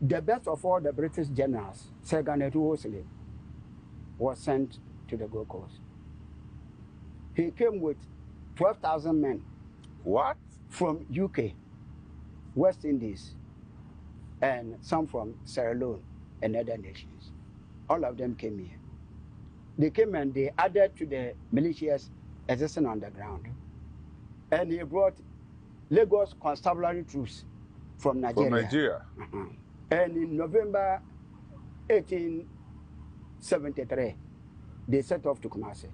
The best of all the British generals, Sir Garnet Wolseley, was sent to the Gold Coast. He came with 12,000 men. What? From UK, West Indies, and some from Sierra Leone and other nations. All of them came here. They came and they added to the militias existing on the ground. And he brought Lagos constabulary troops from Nigeria. From Nigeria. And in November 1873, they set off to Kumasi.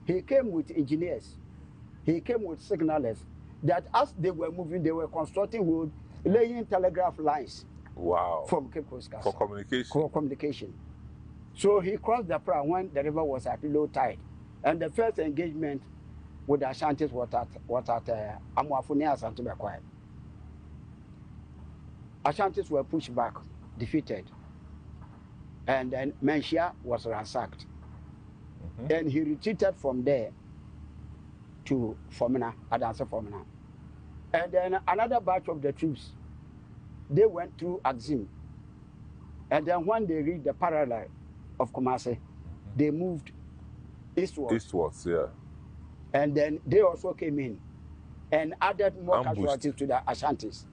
He came with engineers. He came with signalers that as they were moving, they were constructing wood, laying telegraph lines. Wow. From Cape Coast Castle. For communication. For communication. So he crossed the Pra when the river was at low tide. And the first engagement with the Ashantis was at Amuafuni Asante Bekwai. Ashantis were pushed back, defeated. And then Menchia was ransacked. And he retreated from there to Fomena, Adanse Fomena. And then another batch of the troops, they went through Axim. And then when they reached the parallel of Kumasi, they moved eastwards. Eastwards, yeah. And then they also came in and added more casualties to the Ashantis.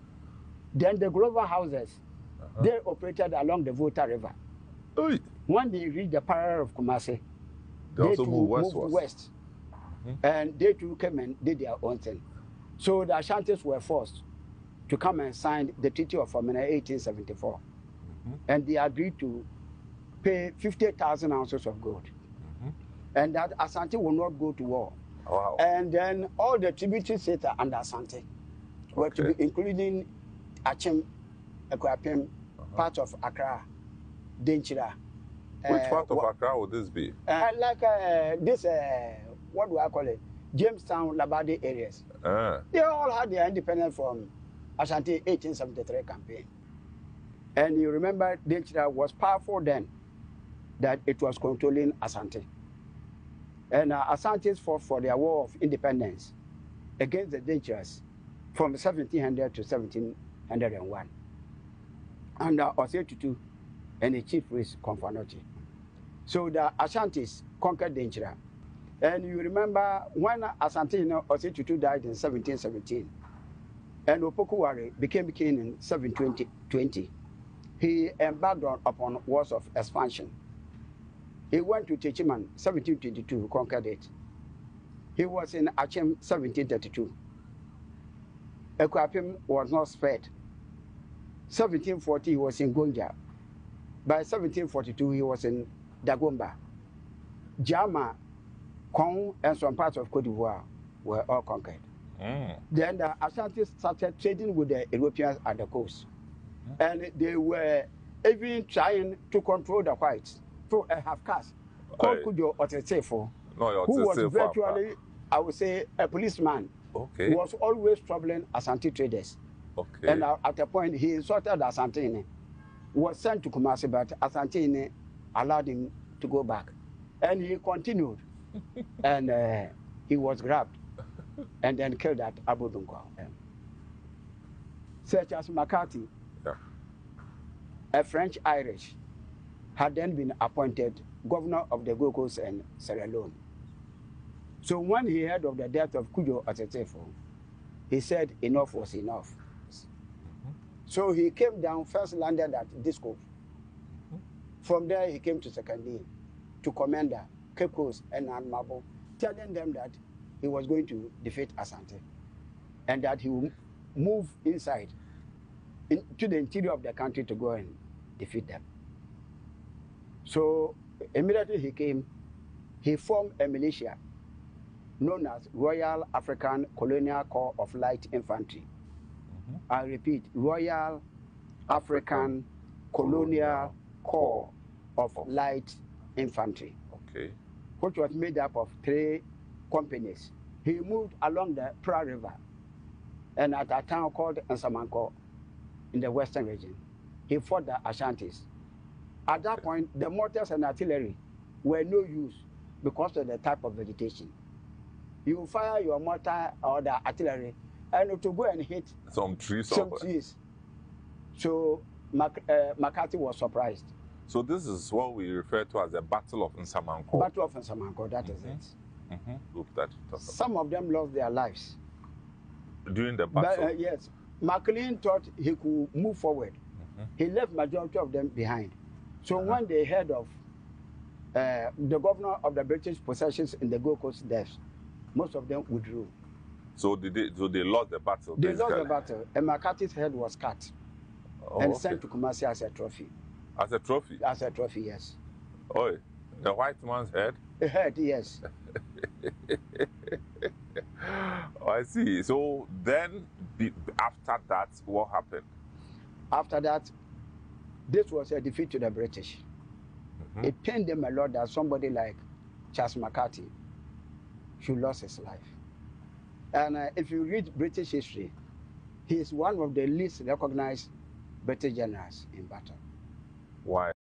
Then the Glover houses, they operated along the Volta River. Oy. When they reached the parallel of Kumasi, they also moved west. And they too came and did their own thing. So the Ashantis were forced to come and sign the Treaty of Fomena 1874. And they agreed to pay 50,000 ounces of gold. And that Asante will not go to war. Wow. And then all the tributary states under Asante were to be, including Achim, Ekwapim, part of Accra, Denchira. Which part of Accra would this be? This, what do I call it? Jamestown, Labadi areas. They all had their independence from Ashanti 1873 campaign. And you remember Denchira was powerful then, that it was controlling Asante. And Asantes fought for their war of independence against the Denchiras from 1700 to 1701. Under Osei and the chief priest Konfanochi. So the Ashantis conquered Denchira. And you remember when Asantehene Osei died in 1717, and Opokuwari became king in 1720, he embarked upon wars of expansion. He went to Techiman, 1722, conquered it. He was in Achem, 1732. Ekwapim was not spared. 1740, he was in Gonja. By 1742, he was in Dagomba. Jama, Kong, and some parts of Cote d'Ivoire were all conquered. Then the Ashantis started trading with the Europeans at the coast. And they were even trying to control the whites. So a half-caste called Kujo Otesefo, who was virtually, I would say, a policeman, was always troubling Asante traders. And at a point, he insulted Asantehene, was sent to Kumasi, but Asantehene allowed him to go back. And he continued, and he was grabbed and then killed at Abu Dunko. Such as McCarthy, a French-Irish, had then been appointed governor of the Gold Coast and Sierra Leone. So when he heard of the death of Kujo Otesefo, he said enough was enough. So he came down, first landed at Disco. From there he came to Sekandi, to Commander, Cape Coast and Anmabo, telling them that he was going to defeat Asante and that he would move inside to the interior of the country to go and defeat them. So immediately he came, he formed a militia known as Royal African Colonial Corps of Light Infantry. I repeat, Royal African Colonial Corps of Light Infantry, which was made up of 3 companies. He moved along the Pra River and at a town called Nsamanko in the western region. He fought the Ashantis. At that point, the mortars and artillery were no use because of the type of vegetation. You fire your mortar or the artillery and to go and hit some trees. So McCarthy was surprised. So this is what we refer to as the Battle of Nsamanko. Battle of Nsamanko, that is it. Some of them lost their lives. During the battle? Yes. McLean thought he could move forward. He left majority of them behind. So when they heard of the governor of the British possessions in the Gold Coast deaths, most of them withdrew. So they lost the battle? They lost the battle, and McCarthy's head was cut and sent to Kumasi as a trophy. As a trophy? As a trophy, yes. Oh, the white man's head? The head, yes. Oh, I see. So then, after that, what happened? After that, this was a defeat to the British. It pained them a lot that somebody like Charles McCarthy should lose his life. And if you read British history, he is one of the least recognized British generals in battle. Why?